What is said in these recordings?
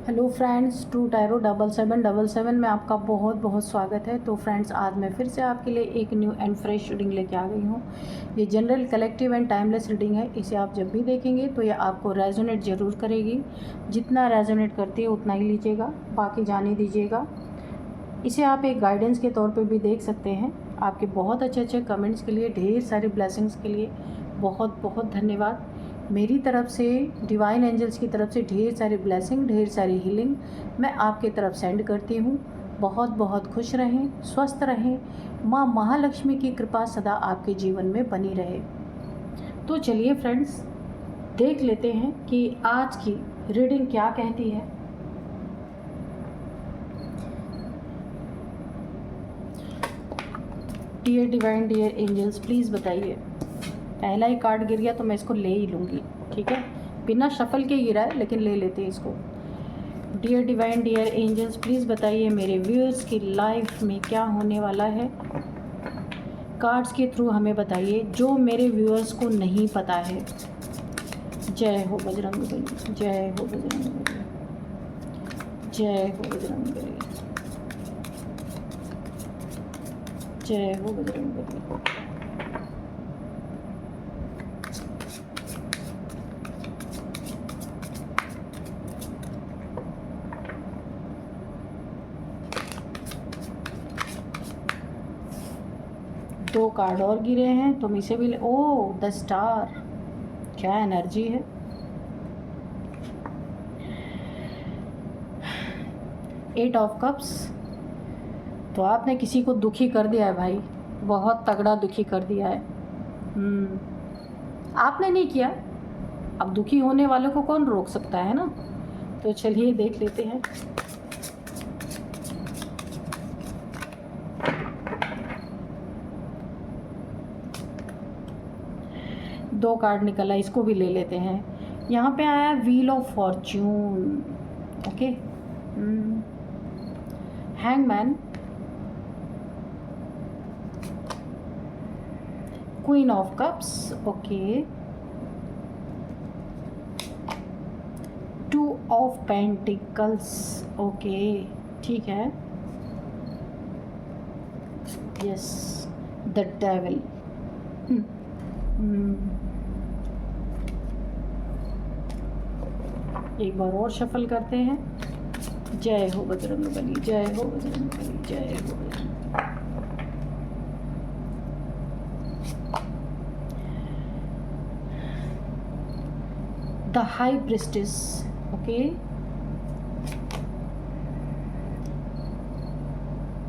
Hello friends, to tarot 7777 में आपका बहुत बहुत स्वागत है। तो फ्रेंड्स, आज मैं फिर से आपके लिए एक न्यू एंड फ्रेश रीडिंग लेके आ गई हूँ। ये general, collective and timeless reading है। इसे आप जब भी देखेंगे तो ये आपको रेजोनेट ज़रूर करेगी। जितना रेजोनेट करती है उतना ही लीजिएगा, बाकी जाने दीजिएगा। इसे आप एक गाइडेंस के तौर पे भी देख सकते हैं। आपके बहुत अच्छे अच्छे कमेंट्स के लिए, ढेर सारे ब्लेसिंग्स के लिए बहुत बहुत धन्यवाद। मेरी तरफ से, डिवाइन एंजल्स की तरफ से ढेर सारी ब्लेसिंग, ढेर सारी हीलिंग मैं आपके तरफ सेंड करती हूँ। बहुत बहुत खुश रहें, स्वस्थ रहें। माँ महालक्ष्मी की कृपा सदा आपके जीवन में बनी रहे। तो चलिए फ्रेंड्स, देख लेते हैं कि आज की रीडिंग क्या कहती है। Dear divine, dear angels, please बताइए। पहला ही कार्ड गिर गया तो मैं इसको ले ही लूँगी, ठीक है। बिना शफल के गिरा है लेकिन ले लेते हैं इसको। Dear divine, dear angels, please बताइए मेरे व्यूअर्स की लाइफ में क्या होने वाला है। कार्ड्स के थ्रू हमें बताइए जो मेरे व्यूअर्स को नहीं पता है। जय हो बजरंगबली, जय हो बजरंगबली, जय हो बजरंगबली, जय हो बजरंगबली। दो कार्ड और गिरे हैं, तुम इसे भी ले। ओ द स्टार, क्या एनर्जी है। एट ऑफ कप्स, तो आपने किसी को दुखी कर दिया है भाई, बहुत तगड़ा दुखी कर दिया है। आपने नहीं किया, अब दुखी होने वाले को कौन रोक सकता है ना। तो चलिए देख लेते हैं। दो कार्ड निकला, इसको भी ले लेते हैं। यहाँ पे आया wheel of Fortune, okay. Hangman, queen of cups, okay. Two of pentacles, okay, ठीक है। Yes, the devil. एक बार और शफल करते हैं। जय हो बजरंगबली, जय हो बजरंगबली, जय हो Bajrangbali. The high priestess, okay.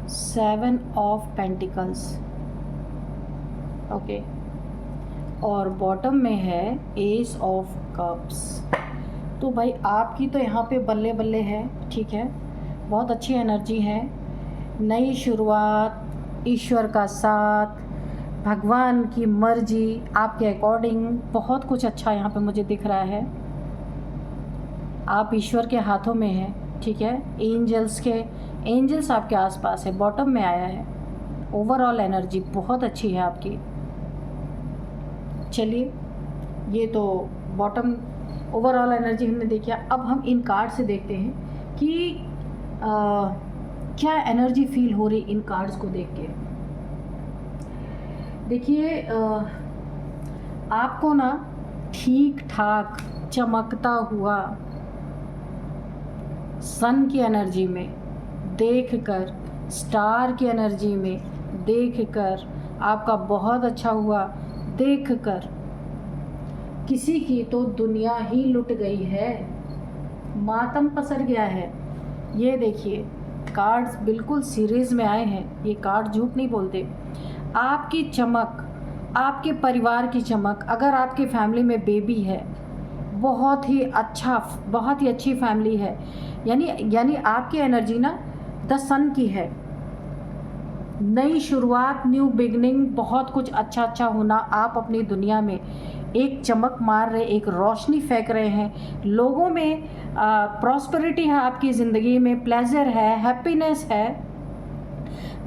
7 of pentacles, okay. और बॉटम में है एस ऑफ कप्स। तो भाई आपकी तो यहाँ पे बल्ले बल्ले है, ठीक है। बहुत अच्छी एनर्जी है, नई शुरुआत, ईश्वर का साथ, भगवान की मर्जी, आपके अकॉर्डिंग बहुत कुछ अच्छा यहाँ पे मुझे दिख रहा है। आप ईश्वर के हाथों में हैं, ठीक है। एंजल्स आपके आसपास है, बॉटम में आया है। ओवरऑल एनर्जी बहुत अच्छी है आपकी। चलिए, ये तो बॉटम ओवरऑल एनर्जी हमने देखा। अब हम इन कार्ड से देखते हैं कि क्या एनर्जी फील हो रही इन कार्ड्स को देख के। देखिए, आपको ना ठीक ठाक चमकता हुआ सन की एनर्जी में देखकर, स्टार की एनर्जी में देखकर, आपका बहुत अच्छा हुआ देखकर किसी की तो दुनिया ही लुट गई है, मातम पसर गया है। ये देखिए, कार्ड्स बिल्कुल सीरीज में आए हैं, ये कार्ड झूठ नहीं बोलते। आपकी चमक, आपके परिवार की चमक, अगर आपके फैमिली में बेबी है, बहुत ही अच्छी फैमिली है, यानी आपकी एनर्जी ना द सन की है। नई शुरुआत, न्यू बिगनिंग, बहुत कुछ अच्छा होना। आप अपनी दुनिया में एक चमक मार रहे, एक रोशनी फेंक रहे हैं। लोगों में प्रॉस्पेरिटी है, आपकी ज़िंदगी में प्लेजर है, हैप्पीनेस है,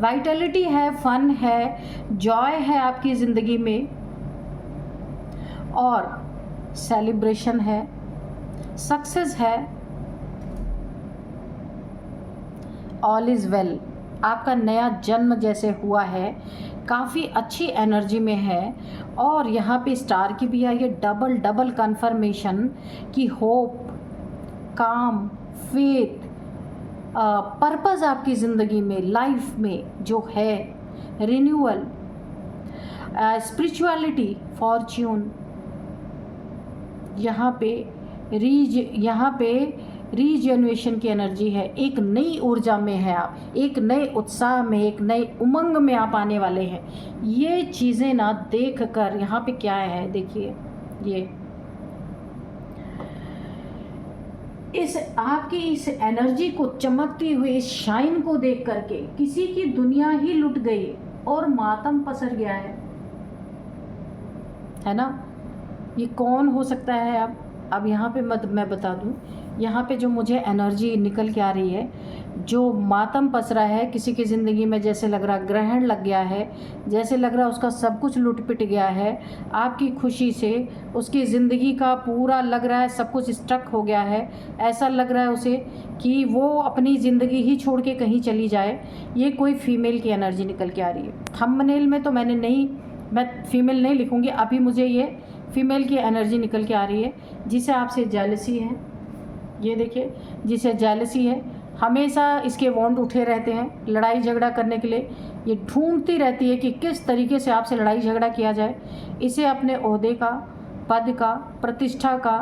वाइटलिटी है, फन है, जॉय है आपकी ज़िंदगी में, और सेलिब्रेशन है, सक्सेस है, ऑल इज़ वेल, आपका नया जन्म जैसे हुआ है, काफ़ी अच्छी एनर्जी में है। और यहाँ पे स्टार की भी है, ये डबल डबल कन्फर्मेशन कि होप, काम, फेथ, पर्पस आपकी ज़िंदगी में, लाइफ में जो है, रिन्यूअल, स्पिरिचुअलिटी, फॉर्च्यून, यहाँ पे रीजनरेशन की एनर्जी है। एक नई ऊर्जा में है आप, एक नए उत्साह में, एक नए उमंग में आप आने वाले हैं। ये चीज़ें ना देख कर, यहाँ पे क्या है देखिए, ये इस आपकी इस एनर्जी को, चमकती हुई इस शाइन को देख करके किसी की दुनिया ही लुट गई और मातम पसर गया है ना। ये कौन हो सकता है? अब यहाँ पे मैं बता दूँ, यहाँ पे जो मुझे एनर्जी निकल के आ रही है, जो मातम पसरा है किसी की ज़िंदगी में, जैसे लग रहा ग्रहण लग गया है, जैसे लग रहा उसका सब कुछ लुट पिट गया है आपकी खुशी से, उसकी ज़िंदगी का पूरा लग रहा है सब कुछ स्टक हो गया है। ऐसा लग रहा है उसे कि वो अपनी ज़िंदगी ही छोड़ के कहीं चली जाए। ये कोई फीमेल की एनर्जी निकल के आ रही है। थंबनेल में तो मैं फीमेल नहीं लिखूँगी, अभी मुझे ये फीमेल की एनर्जी निकल के आ रही है, जिसे आपसे जेलसी है। ये देखिए, जिसे जेलसी है, हमेशा इसके वांट उठे रहते हैं लड़ाई झगड़ा करने के लिए। ये ढूंढती रहती है कि किस तरीके से आपसे लड़ाई झगड़ा किया जाए। इसे अपने ओहदे का, पद का, प्रतिष्ठा का,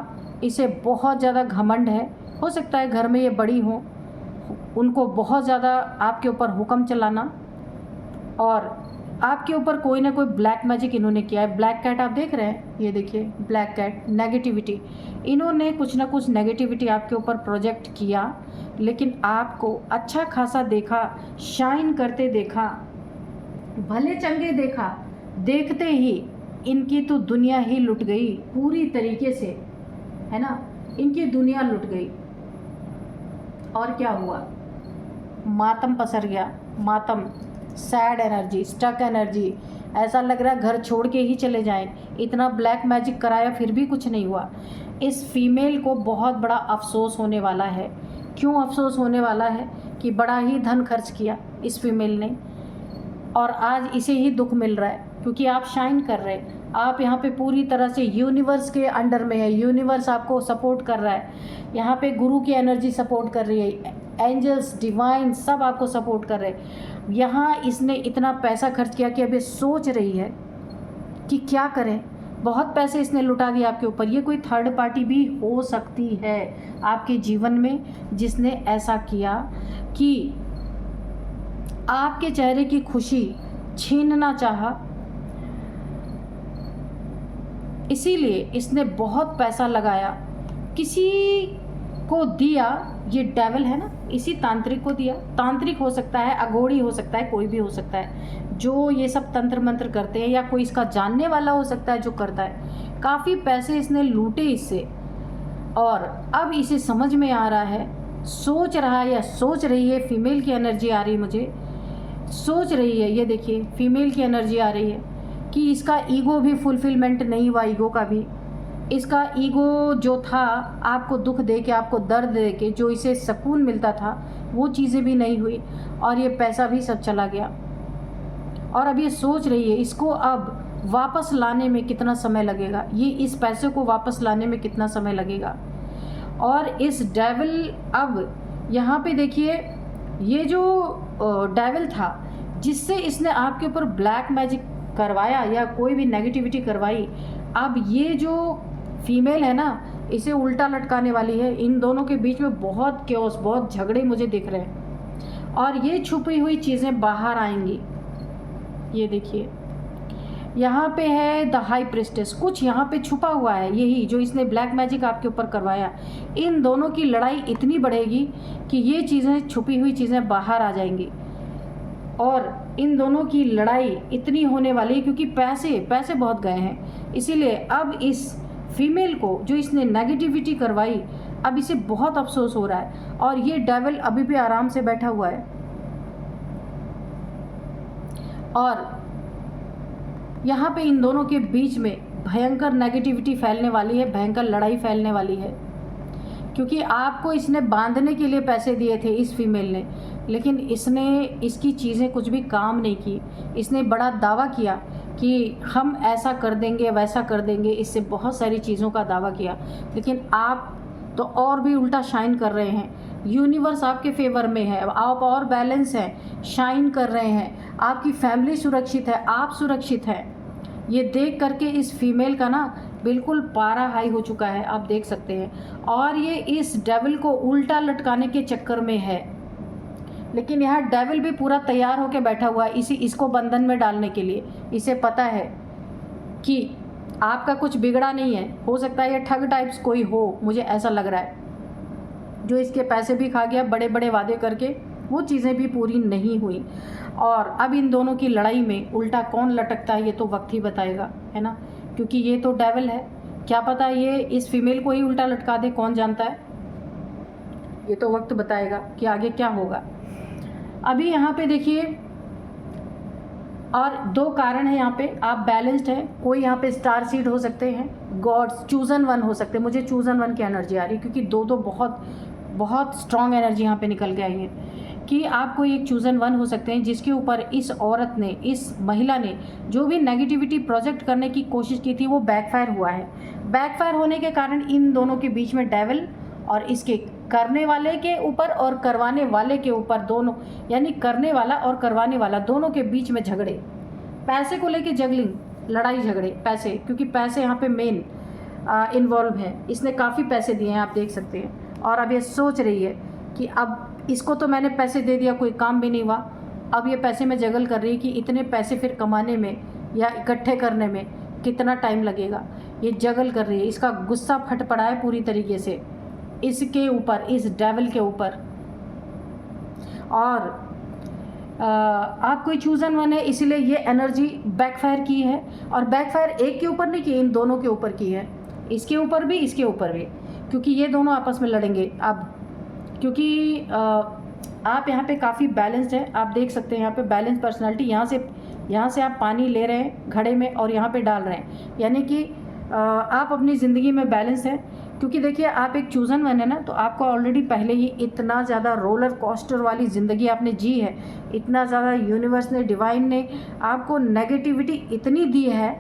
इसे बहुत ज़्यादा घमंड है। हो सकता है घर में ये बड़ी हो, उनको बहुत ज़्यादा आपके ऊपर हुक्म चलाना, और आपके ऊपर कोई ना कोई ब्लैक मैजिक इन्होंने किया है। ब्लैक कैट आप देख रहे हैं, ये देखिए ब्लैक कैट, नेगेटिविटी। इन्होंने कुछ ना कुछ नेगेटिविटी आपके ऊपर प्रोजेक्ट किया, लेकिन आपको अच्छा खासा देखा, शाइन करते देखा, भले चंगे देखा। देखते ही इनकी तो दुनिया ही लुट गई पूरी तरीके से, है ना। इनकी दुनिया लुट गई। और क्या हुआ? मातम पसर गया, मातम, सैड एनर्जी, स्टक एनर्जी। ऐसा लग रहा है घर छोड़ के ही चले जाएं। इतना ब्लैक मैजिक कराया फिर भी कुछ नहीं हुआ। इस फीमेल को बहुत बड़ा अफसोस होने वाला है। क्यों अफसोस होने वाला है? कि बड़ा ही धन खर्च किया इस फीमेल ने, और आज इसे ही दुख मिल रहा है, क्योंकि आप शाइन कर रहे हैं। आप यहाँ पे पूरी तरह से यूनिवर्स के अंडर में है, यूनिवर्स आपको सपोर्ट कर रहा है। यहाँ पे गुरु की एनर्जी सपोर्ट कर रही है, एंजल्स, डिवाइन सब आपको सपोर्ट कर रहे हैं। यहाँ इसने इतना पैसा खर्च किया कि अब ये सोच रही है कि क्या करें। बहुत पैसे इसने लुटा दिए आपके ऊपर। ये कोई थर्ड पार्टी भी हो सकती है आपके जीवन में, जिसने ऐसा किया कि आपके चेहरे की खुशी छीनना चाहा। इसीलिए इसने बहुत पैसा लगाया, किसी को दिया। ये डेविल है ना, इसी तांत्रिक को दिया। तांत्रिक हो सकता है, अघोड़ी हो सकता है, कोई भी हो सकता है जो ये सब तंत्र मंत्र करते हैं, या कोई इसका जानने वाला हो सकता है जो करता है। काफ़ी पैसे इसने लूटे इससे, और अब इसे समझ में आ रहा है, सोच रहा है या सोच रही है, फीमेल की एनर्जी आ रही है मुझे, सोच रही है। ये देखिए फीमेल की एनर्जी आ रही है कि इसका ईगो भी फुलफिलमेंट नहीं हुआ। ईगो का भी, इसका ईगो जो था आपको दुख दे के, आपको दर्द दे के, जो इसे सुकून मिलता था, वो चीज़ें भी नहीं हुई, और ये पैसा भी सब चला गया। और अब ये सोच रही है इसको अब वापस लाने में कितना समय लगेगा, ये इस पैसे को वापस लाने में कितना समय लगेगा। और इस डेविल, अब यहाँ पे देखिए, ये जो डेविल था जिससे इसने आपके ऊपर ब्लैक मैजिक करवाया या कोई भी नेगेटिविटी करवाई, अब ये जो फीमेल है ना, इसे उल्टा लटकाने वाली है। इन दोनों के बीच में बहुत क्योस, बहुत झगड़े मुझे दिख रहे हैं, और ये छुपी हुई चीज़ें बाहर आएंगी। ये देखिए यहाँ पे है द हाई प्रिस्टेस, कुछ यहाँ पे छुपा हुआ है, यही जो इसने ब्लैक मैजिक आपके ऊपर करवाया। इन दोनों की लड़ाई इतनी बढ़ेगी कि ये चीज़ें, छुपी हुई चीज़ें बाहर आ जाएंगी, और इन दोनों की लड़ाई इतनी होने वाली है क्योंकि पैसे बहुत गए हैं। इसीलिए अब इस फीमेल को जो इसने नेगेटिविटी करवाई, अब इसे बहुत अफसोस हो रहा है, और ये डेविल अभी भी आराम से बैठा हुआ है। और यहाँ पे इन दोनों के बीच में भयंकर नेगेटिविटी फैलने वाली है, भयंकर लड़ाई फैलने वाली है, क्योंकि आपको इसने बांधने के लिए पैसे दिए थे इस फीमेल ने, लेकिन इसने इसकी चीज़ें कुछ भी काम नहीं की। इसने बड़ा दावा किया कि हम ऐसा कर देंगे, वैसा कर देंगे, इससे बहुत सारी चीज़ों का दावा किया, लेकिन आप तो और भी उल्टा शाइन कर रहे हैं। यूनिवर्स आपके फेवर में है, आप और बैलेंस हैं, शाइन कर रहे हैं, आपकी फैमिली सुरक्षित है, आप सुरक्षित हैं। ये देख करके इस फीमेल का ना बिल्कुल पारा हाई हो चुका है, आप देख सकते हैं। और ये इस डेविल को उल्टा लटकाने के चक्कर में है, लेकिन यहाँ डेविल भी पूरा तैयार होकर बैठा हुआ है इसको बंधन में डालने के लिए। इसे पता है कि आपका कुछ बिगड़ा नहीं है। हो सकता है ये ठग टाइप्स कोई हो, मुझे ऐसा लग रहा है, जो इसके पैसे भी खा गया, बड़े बड़े वादे करके वो चीज़ें भी पूरी नहीं हुई। और अब इन दोनों की लड़ाई में उल्टा कौन लटकता है ये तो वक्त ही बताएगा, है ना, क्योंकि ये तो डेविल है। क्या पता ये इस फीमेल को ही उल्टा लटका दे, कौन जानता है, ये तो वक्त बताएगा कि आगे क्या होगा। अभी यहाँ पे देखिए, और दो कारण है यहाँ पे, आप बैलेंस्ड हैं, कोई यहाँ पे स्टार सीड हो सकते हैं, गॉड्स चूजन वन हो सकते हैं। मुझे चूजन वन की एनर्जी आ रही है, क्योंकि दो बहुत बहुत स्ट्रॉन्ग एनर्जी यहाँ पे निकल के आई है कि आप कोई एक चूजन वन हो सकते हैं, जिसके ऊपर इस औरत ने, इस महिला ने जो भी नेगेटिविटी प्रोजेक्ट करने की कोशिश की थी वो बैकफायर हुआ है। बैकफायर होने के कारण इन दोनों के बीच में डेविल और इसके करने वाले के ऊपर और करवाने वाले के ऊपर, दोनों यानी करने वाला और करवाने वाला दोनों के बीच में झगड़े, पैसे को लेके जगलिंग, लड़ाई झगड़े, पैसे, क्योंकि पैसे यहाँ पे मेन इन्वॉल्व है। इसने काफ़ी पैसे दिए हैं, आप देख सकते हैं, और अब ये सोच रही है कि अब इसको तो मैंने पैसे दे दिया, कोई काम भी नहीं हुआ, अब ये पैसे में जगल कर रही है कि इतने पैसे फिर कमाने में या इकट्ठे करने में कितना टाइम लगेगा। ये जगल कर रही है, इसका गुस्सा फट पड़ा है पूरी तरीके से इसके ऊपर, इस डेविल के ऊपर। और आप कोई चूजन वन है, इसलिए ये एनर्जी बैकफायर की है, और बैकफायर एक के ऊपर नहीं की, इन दोनों के ऊपर की है, इसके ऊपर भी, इसके ऊपर भी, क्योंकि ये दोनों आपस में लड़ेंगे अब। क्योंकि आप यहाँ पे काफ़ी बैलेंस्ड है, आप देख सकते हैं यहाँ पे बैलेंस पर्सनालिटी, यहाँ से आप पानी ले रहे हैं घड़े में और यहाँ पे डाल रहे हैं, यानी कि आप अपनी ज़िंदगी में बैलेंस हैं। क्योंकि देखिए आप एक चूजन वन है ना, तो आपको ऑलरेडी पहले ही इतना ज़्यादा रोलर कोस्टर वाली ज़िंदगी आपने जी है, इतना ज़्यादा यूनिवर्स ने, डिवाइन ने आपको नेगेटिविटी इतनी दी है।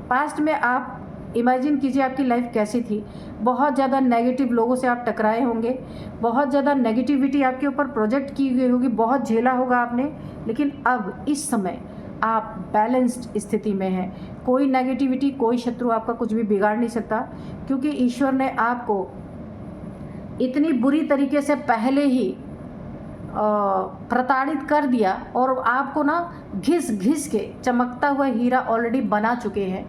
पास्ट में आप इमेजिन कीजिए आपकी लाइफ कैसी थी, बहुत ज़्यादा नेगेटिव लोगों से आप टकराए होंगे, बहुत ज़्यादा नेगेटिविटी आपके ऊपर प्रोजेक्ट की गई होगी, बहुत झेला होगा आपने, लेकिन अब इस समय आप बैलेंस्ड स्थिति में हैं। कोई नेगेटिविटी, कोई शत्रु आपका कुछ भी बिगाड़ नहीं सकता, क्योंकि ईश्वर ने आपको इतनी बुरी तरीके से पहले ही प्रताड़ित कर दिया, और आपको ना घिस घिस के चमकता हुआ हीरा ऑलरेडी बना चुके हैं।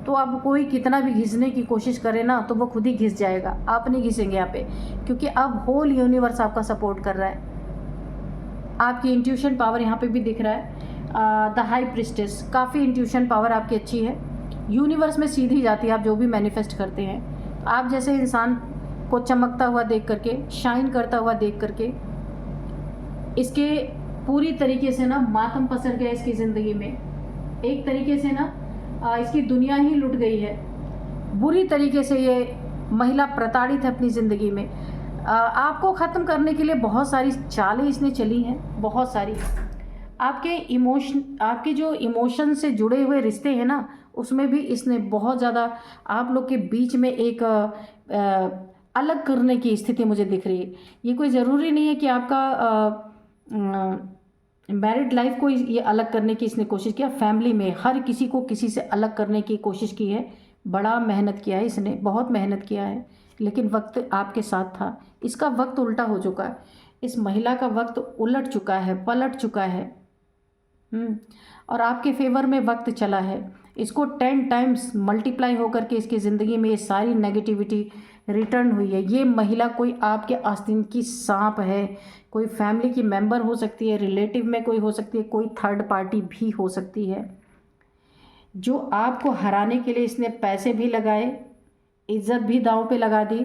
तो अब कोई कितना भी घिसने की कोशिश करे ना, तो वो खुद ही घिस जाएगा, आप नहीं घिसेंगे यहाँ पे, क्योंकि अब होल यूनिवर्स आपका सपोर्ट कर रहा है। आपकी इंट्यूशन पावर यहाँ पे भी दिख रहा है, द हाई प्रिस्टेस, काफ़ी इंट्यूशन पावर आपकी अच्छी है, यूनिवर्स में सीधी जाती है आप जो भी मैनिफेस्ट करते हैं। आप जैसे इंसान को चमकता हुआ देख करके, शाइन करता हुआ देख करके, इसके पूरी तरीके से ना मातम पसर गया इसकी ज़िंदगी में, एक तरीके से ना इसकी दुनिया ही लुट गई है, बुरी तरीके से ये महिला प्रताड़ित है अपनी ज़िंदगी में। आपको ख़त्म करने के लिए बहुत सारी चालें इसने चली हैं, बहुत सारी। आपके जो इमोशन से जुड़े हुए रिश्ते हैं ना, उसमें भी इसने बहुत ज़्यादा आप लोग के बीच में एक अलग करने की स्थिति मुझे दिख रही है। ये कोई ज़रूरी नहीं है कि आपका मैरिड लाइफ को ये अलग करने की इसने कोशिश किया, फैमिली में हर किसी को किसी से अलग करने की कोशिश की है, बड़ा मेहनत किया है इसने, बहुत मेहनत किया है, लेकिन वक्त आपके साथ था। इसका वक्त उल्टा हो चुका है, इस महिला का वक्त उलट चुका है, पलट चुका है, और आपके फेवर में वक्त चला है। इसको 10 टाइम्स मल्टीप्लाई होकर के इसकी ज़िंदगी में ये सारी नेगेटिविटी रिटर्न हुई है। ये महिला कोई आपके आस्तीन की सांप है, कोई फैमिली की मेंबर हो सकती है, रिलेटिव में कोई हो सकती है, कोई थर्ड पार्टी भी हो सकती है, जो आपको हराने के लिए इसने पैसे भी लगाए, इज्जत भी दांव पे लगा दी,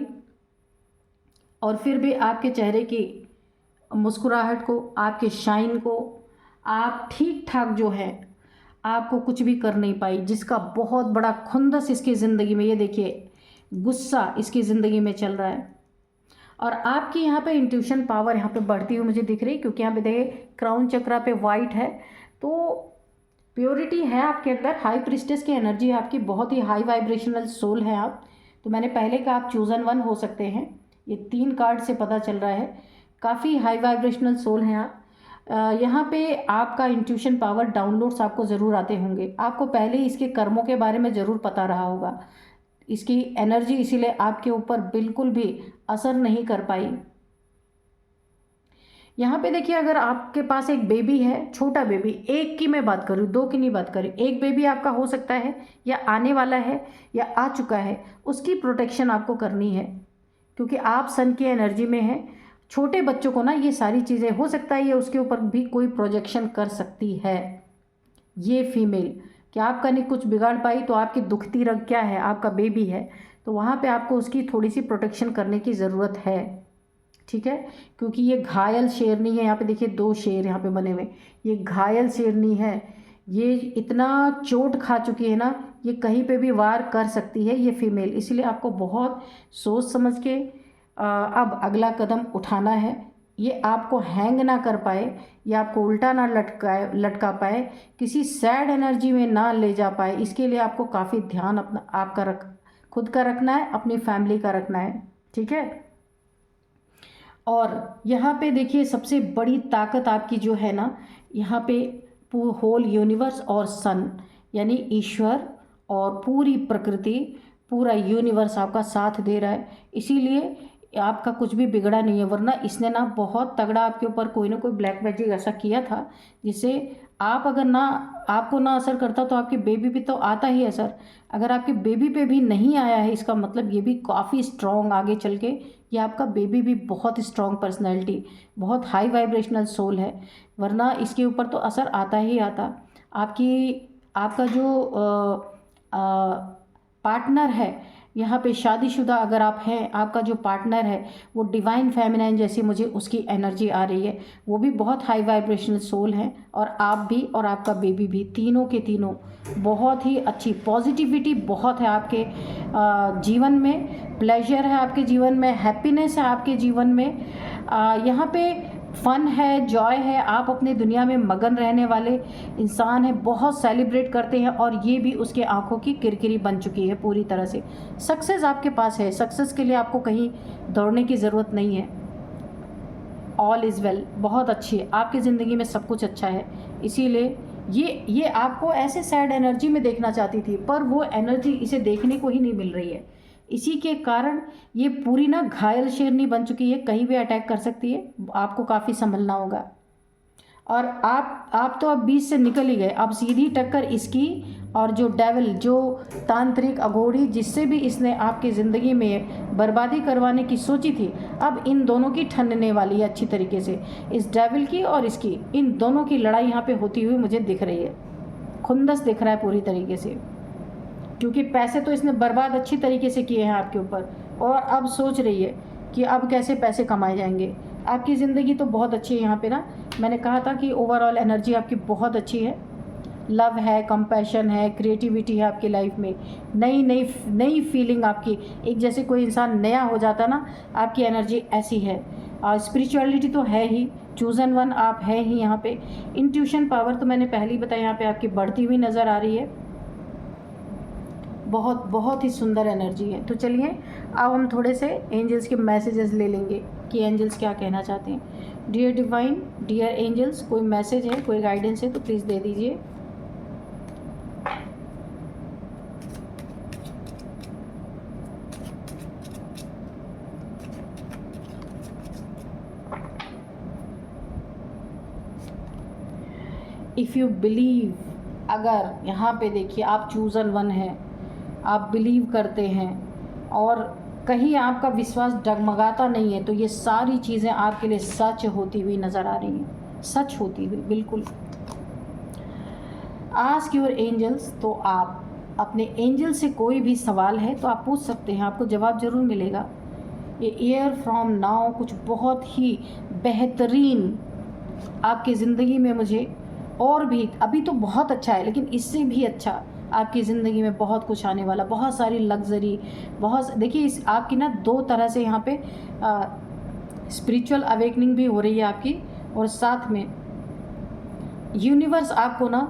और फिर भी आपके चेहरे की मुस्कुराहट को, आपके शाइन को, आप ठीक ठाक जो है आपको कुछ भी कर नहीं पाई। जिसका बहुत बड़ा खुंदस इसकी ज़िंदगी में, ये देखिए गुस्सा इसकी ज़िंदगी में चल रहा है, और आपकी यहाँ पे इंट्यूशन पावर यहाँ पे बढ़ती हुई मुझे दिख रही है, क्योंकि यहाँ पे देखिए क्राउन चक्रा पे वाइट है, तो प्योरिटी है आपके अंदर। हाई प्रिस्टेस की एनर्जी है आपकी, बहुत ही हाई वाइब्रेशनल सोल है आप। तो मैंने पहले कहा आप चूजन वन हो सकते हैं, ये 3 कार्ड से पता चल रहा है। काफ़ी हाई वाइब्रेशनल सोल हैं आप। यहाँ पे आपका इंट्यूशन पावर डाउनलोड्स आपको ज़रूर आते होंगे, आपको पहले ही इसके कर्मों के बारे में ज़रूर पता रहा होगा। इसकी एनर्जी इसीलिए आपके ऊपर बिल्कुल भी असर नहीं कर पाई। यहाँ पे देखिए, अगर आपके पास एक बेबी है, छोटा बेबी, एक की मैं बात करूँ, 2 की नहीं बात करूँ, एक बेबी आपका हो सकता है या आने वाला है या आ चुका है, उसकी प्रोटेक्शन आपको करनी है, क्योंकि आप सन की एनर्जी में हैं। छोटे बच्चों को ना ये सारी चीज़ें हो सकता है, ये उसके ऊपर भी कोई प्रोजेक्शन कर सकती है ये फीमेल, कि आपका नहीं कुछ बिगाड़ पाई, तो आपकी दुखती रग क्या है, आपका बेबी है, तो वहाँ पे आपको उसकी थोड़ी सी प्रोटेक्शन करने की ज़रूरत है, ठीक है। क्योंकि ये घायल शेरनी है, यहाँ पे देखिए 2 शेर यहाँ पे बने हुए, ये घायल शेरनी है, ये इतना चोट खा चुकी है ना, ये कहीं पे भी वार कर सकती है ये फीमेल। इसलिए आपको बहुत सोच समझ के अब अगला कदम उठाना है। ये आपको हैंग ना कर पाए, या आपको उल्टा ना लटका पाए, किसी सैड एनर्जी में ना ले जा पाए, इसके लिए आपको काफ़ी ध्यान अपना आपका खुद का रखना है, अपनी फैमिली का रखना है, ठीक है। और यहाँ पे देखिए सबसे बड़ी ताकत आपकी जो है ना, यहाँ पे होल यूनिवर्स और सन यानी ईश्वर और पूरी प्रकृति, पूरा यूनिवर्स आपका साथ दे रहा है, इसीलिए आपका कुछ भी बिगड़ा नहीं है। वरना इसने ना बहुत तगड़ा आपके ऊपर कोई ना कोई ब्लैक मैजिक ऐसा किया था, जिससे आप अगर ना आपको ना असर करता तो आपकी बेबी पे तो आता ही असर। अगर आपके बेबी पे भी नहीं आया है, इसका मतलब ये भी काफ़ी स्ट्रॉन्ग आगे चल के, ये आपका बेबी भी बहुत स्ट्रॉन्ग पर्सनैलिटी, बहुत हाई वाइब्रेशनल सोल है, वरना इसके ऊपर तो असर आता ही आता। आपका जो पार्टनर है, यहाँ पे शादीशुदा अगर आप हैं, आपका जो पार्टनर है वो डिवाइन फेमिनाइन जैसी मुझे उसकी एनर्जी आ रही है, वो भी बहुत हाई वाइब्रेशनल सोल है, और आप भी और आपका बेबी भी, तीनों के तीनों बहुत ही अच्छी पॉजिटिविटी बहुत है आपके जीवन में, प्लेजर है आपके जीवन में, हैप्पीनेस है आपके जीवन में, यहाँ पे फन है, जॉय है, आप अपने दुनिया में मगन रहने वाले इंसान हैं, बहुत सेलिब्रेट करते हैं, और ये भी उसके आंखों की किरकिरी बन चुकी है पूरी तरह से। सक्सेस आपके पास है, सक्सेस के लिए आपको कहीं दौड़ने की ज़रूरत नहीं है। ऑल इज़ वेल, बहुत अच्छी है आपकी ज़िंदगी में, सब कुछ अच्छा है। इसीलिए ये आपको ऐसे सैड एनर्जी में देखना चाहती थी, पर वो एनर्जी इसे देखने को ही नहीं मिल रही है। इसी के कारण ये पूरी ना घायल शेरनी बन चुकी है, कहीं भी अटैक कर सकती है, आपको काफ़ी संभलना होगा। और आप तो अब बीच से निकल ही गए, अब सीधी टक्कर इसकी और जो डेविल, जो तांत्रिक अघोरी, जिससे भी इसने आपकी ज़िंदगी में बर्बादी करवाने की सोची थी, अब इन दोनों की ठनने वाली है अच्छी तरीके से। इस डेविल की और इसकी, इन दोनों की लड़ाई यहाँ पे होती हुई मुझे दिख रही है, खुंदस दिख रहा है पूरी तरीके से, क्योंकि पैसे तो इसने बर्बाद अच्छी तरीके से किए हैं आपके ऊपर, और अब सोच रही है कि अब कैसे पैसे कमाए जाएंगे। आपकी ज़िंदगी तो बहुत अच्छी है यहाँ पे ना, मैंने कहा था कि ओवरऑल एनर्जी आपकी बहुत अच्छी है, लव है, कंपैशन है, क्रिएटिविटी है आपकी लाइफ में, नई फीलिंग आपकी, एक जैसे कोई इंसान नया हो जाता ना, आपकी एनर्जी ऐसी है। स्पिरिचुअलिटी तो है ही, चूजन वन आप है ही यहाँ पे। इंट्यूशन पावर तो मैंने पहले ही बताया, यहाँ पे आपकी बढ़ती हुई नज़र आ रही है, बहुत ही सुंदर एनर्जी है। तो चलिए अब हम थोड़े से एंजल्स के मैसेजेस ले लेंगे कि एंजल्स क्या कहना चाहते हैं। डियर डिवाइन, डियर एंजल्स, कोई मैसेज है, कोई गाइडेंस है तो प्लीज़ दे दीजिए। इफ़ यू बिलीव, अगर यहाँ पे देखिए आप चूजन वन है, आप बिलीव करते हैं और कहीं आपका विश्वास डगमगाता नहीं है, तो ये सारी चीज़ें आपके लिए सच होती हुई नज़र आ रही हैं, सच होती हुई बिल्कुल। आस्क योर एंजल्स, तो आप अपने एंजल से कोई भी सवाल है तो आप पूछ सकते हैं, आपको जवाब ज़रूर मिलेगा। ये ईयर फ्रॉम नाउ कुछ बहुत ही बेहतरीन आपकी ज़िंदगी में मुझे, और भी अभी तो बहुत अच्छा है, लेकिन इससे भी अच्छा आपकी ज़िंदगी में बहुत कुछ आने वाला, बहुत सारी लग्जरी, बहुत देखिए इस आपकी ना 2 तरह से यहाँ पे स्पिरिचुअल अवेकनिंग भी हो रही है आपकी, और साथ में यूनिवर्स आपको ना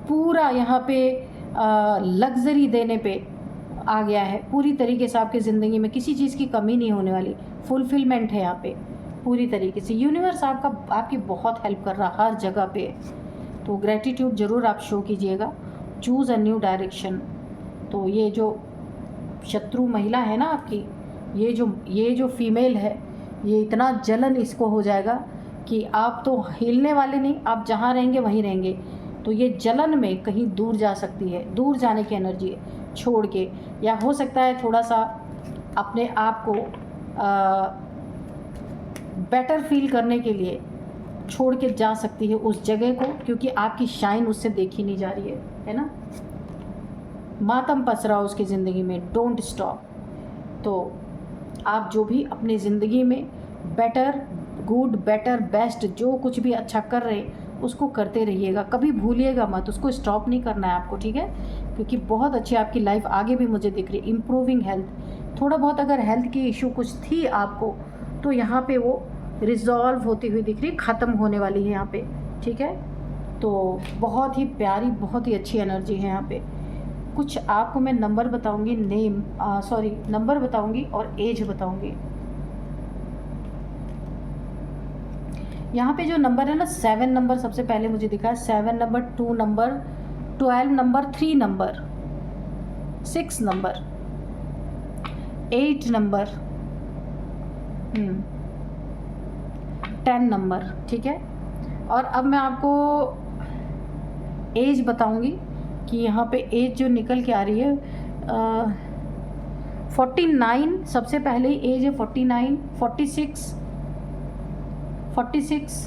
पूरा यहाँ पे लग्जरी देने पे आ गया है पूरी तरीके से। आपकी ज़िंदगी में किसी चीज़ की कमी नहीं होने वाली, फुलफिलमेंट है यहाँ पे पूरी तरीके से। यूनिवर्स आपकी बहुत हेल्प कर रहा हर जगह पे। तो ग्रेटिट्यूड ज़रूर आप शो कीजिएगा। Choose a new direction. तो ये जो शत्रु महिला है ना आपकी, ये जो फीमेल है, ये इतना जलन इसको हो जाएगा कि आप तो हिलने वाले नहीं, आप जहाँ रहेंगे वहीं रहेंगे। तो ये जलन में कहीं दूर जा सकती है, दूर जाने की एनर्जी है छोड़ के, या हो सकता है थोड़ा सा अपने आप को बेटर फील करने के लिए छोड़ के जा सकती है उस जगह को, क्योंकि आपकी शाइन उससे देखी नहीं जा रही है ना। मातम पस रहा उसकी ज़िंदगी में, डोंट स्टॉप। तो आप जो भी अपनी ज़िंदगी में बेटर, गुड, बेटर, बेस्ट जो कुछ भी अच्छा कर रहे हैं उसको करते रहिएगा, कभी भूलिएगा मत, उसको स्टॉप नहीं करना है आपको, ठीक है। क्योंकि बहुत अच्छी आपकी लाइफ आगे भी मुझे दिख रही है। इम्प्रूविंग हेल्थ, थोड़ा बहुत अगर हेल्थ की इशू कुछ थी आपको तो यहाँ पे वो रिजॉल्व होती हुई दिख रही, ख़त्म होने वाली है यहाँ पे, ठीक है। तो बहुत ही प्यारी, बहुत ही अच्छी एनर्जी है यहाँ पे। कुछ आपको मैं नंबर बताऊंगी, नंबर बताऊंगी और एज बताऊंगी। यहाँ पे जो नंबर है ना, 7 नंबर सबसे पहले मुझे दिखा है। 7 number, 2 number, 12 number, 3 number, 6 number, 8 number, 10 number, ठीक है। और अब मैं आपको एज बताऊंगी कि यहाँ पे एज जो निकल के आ रही है 49 सबसे पहले एज है। 49, 46, 46,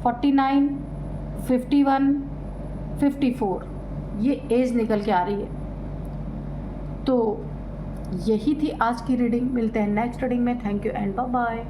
49, 51, 54, ये एज निकल के आ रही है। तो यही थी आज की रीडिंग। मिलते हैं नेक्स्ट रीडिंग में। Thank you and bye bye.